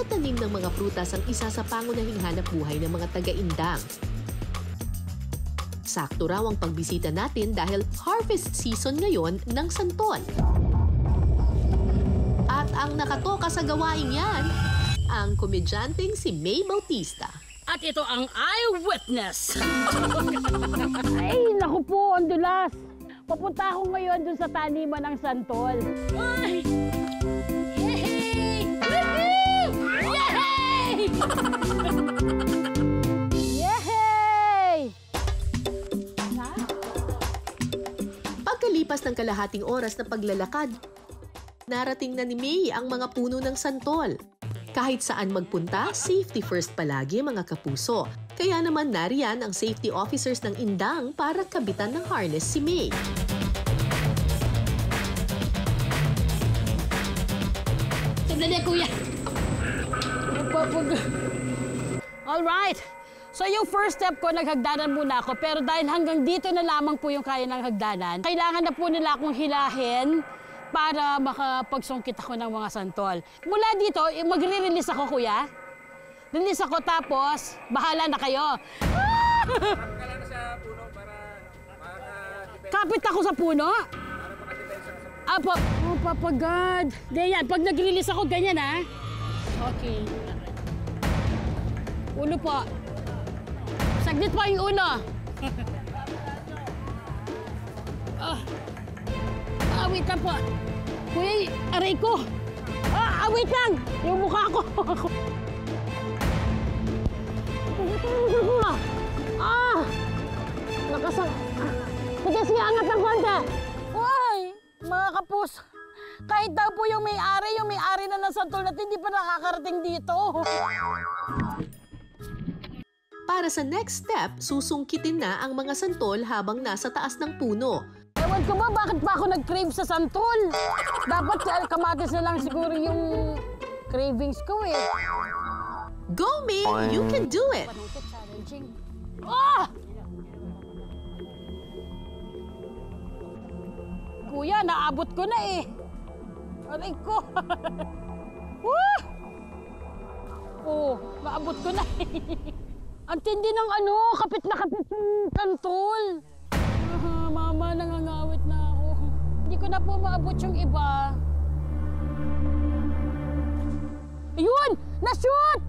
pagtatanim ng mga prutas ang isa sa pangunahing hanap buhay ng mga taga-Indang. Sakto raw ang pagbisita natin dahil harvest season ngayon ng santol. At ang nakatoka sa gawaing yan, ang komedyanteng si May Bautista. At ito ang eyewitness. Ay, naku po, ang dulas. Papunta ako ngayon dun sa taniman ng santol. Ay! Yehey! Yehey! Yehey! Yehey! Pagkalipas ng kalahating oras na paglalakad, narating na ni May ang mga puno ng santol. Kahit saan magpunta, safety first palagi mga kapuso. Kaya naman nariyan ang safety officers ng Indang para kabitan ng harness si May. Sandali, kuya. Alright. So yung first step ko, naghagdanan muna ako. Pero dahil hanggang dito na lamang po yung kaya ng hagdanan, kailangan na po nila akong hilahin para makapagsungkit ako ng mga santol. Mula dito, magre-release ako, kuya. Release ako, tapos bahala na kayo. Kailangan na sa puno para Kapit ako sa puno? Apo, oh, Papa God. Ganyan, pag nag-release ako, ganyan, ha? Okay. Ulo po. Saglit po yung ulo. Wait lang po. Kuya, aray ko. Wait lang. Yung mukha ko. Tigas nga, angat ng konti. Uy, mga kapus. Kahit daw po yung may-ari na ng santol natin, hindi pa nakakarating dito. Para sa next step, susungkitin na ang mga santol habang nasa taas ng puno. Ewan ko ba, bakit pa ako nag-crave sa santol? Dapat kamatis na lang siguro yung cravings ko eh. Go, May! You can do it! Challenging. Ah! Kuya, naabot ko na eh. Aray ko. Oh, naabot ko na eh. Ang tindi ng kapit na kapit yung santol. Mama, nangangawit na ako. Hindi ko na po maabot yung iba. Ayun! Na-shoot!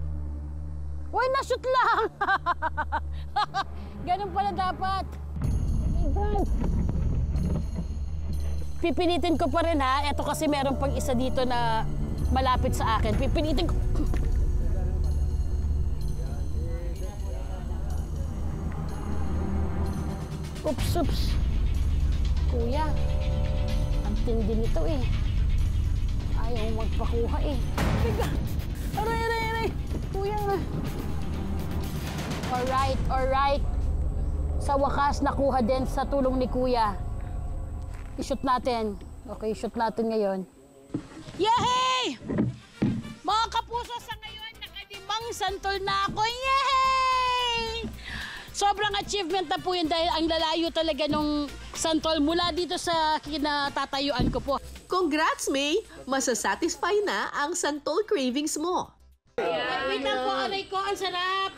Uy, na-shoot lang! Ganun pala dapat. Pipilitin ko pa rin, ha. Ito kasi meron pang isa dito na malapit sa akin. Pipilitin ko. Oops. Kuya, ang tindi nito eh. Ayaw magpakuha eh. Aray. Kuya. Alright. Sa wakas, nakuha din sa tulong ni Kuya. I-shoot natin. Okay, shoot natin ngayon. Yehey! Mga kapuso, sa ngayon, nakalimang santol na ako. Yehey! Sobrang achievement na po yun dahil ang lalayo talaga nung santol mula dito sa kinatatayuan ko po. Congrats, May! Masasatisfy na ang santol cravings mo. Wait lang po, aray ko, ang sarap!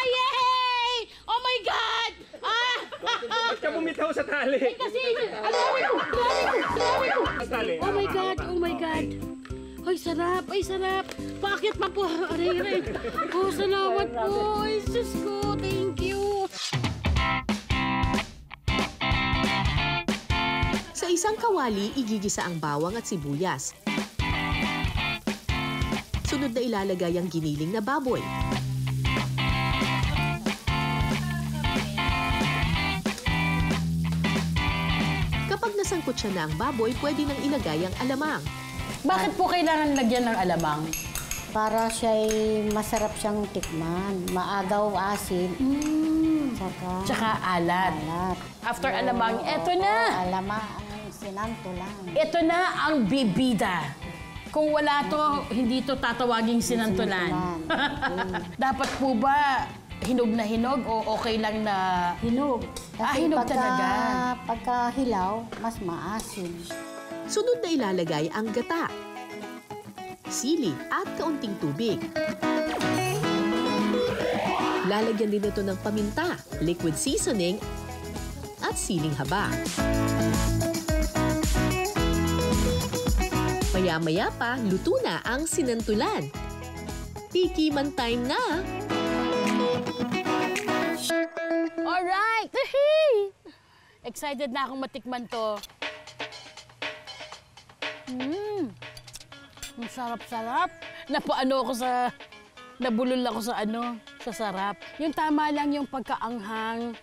Yehey! Oh my God! Ba't ka bumitaw sa tali? Kasi, Oh my God! Ay, sarap! Bakit pa po? Aray. Oh, salamat po! Ay, sus ko! Thank you! Sa isang kawali, igigisa ang bawang at sibuyas. Sunod na ilalagay ang giniling na baboy. Kapag nasangkot siya na ang baboy, pwede nang ilagay ang alamang. Bakit po kailangan lagyan ng alamang? Para siya'y masarap siyang tikman. Maagaw, asin. Tsaka alat. After alamang, eto na! Alamang, sinanto lang. Ito na ang bibida. Kung wala to, hindi to tatawaging sinantulan. Dapat po ba hinog na hinog o okay lang na hinog? Hinog talaga. Pagka hilaw, mas maasim. Sunod na ilalagay ang gata. sili at kaunting tubig. Lalagyan din ito ng paminta, liquid seasoning at siling haba. Maya-maya pa, luto na ang sinantulan. Tikiman time na! Alright! Excited na akong matikman to. Ang sarap-sarap. Napaano ako sa... Nabulol ako sa sa sarap. Yung tama lang yung pagkaanghang,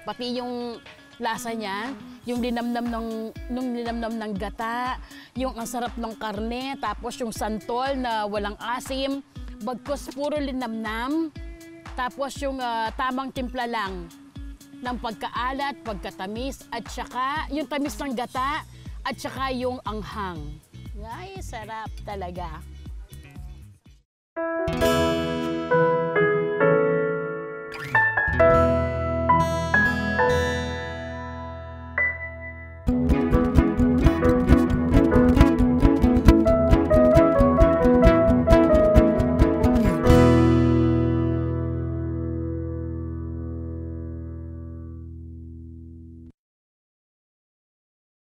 pati yung lasa niya, yung linamnam ng gata, yung ang sarap ng karne, tapos yung santol na walang asim, bagkus puro linamnam, tapos yung tamang timpla lang ng pagkaalat, pagkatamis, at saka yung tamis ng gata, at saka yung anghang. Ay, sarap talaga.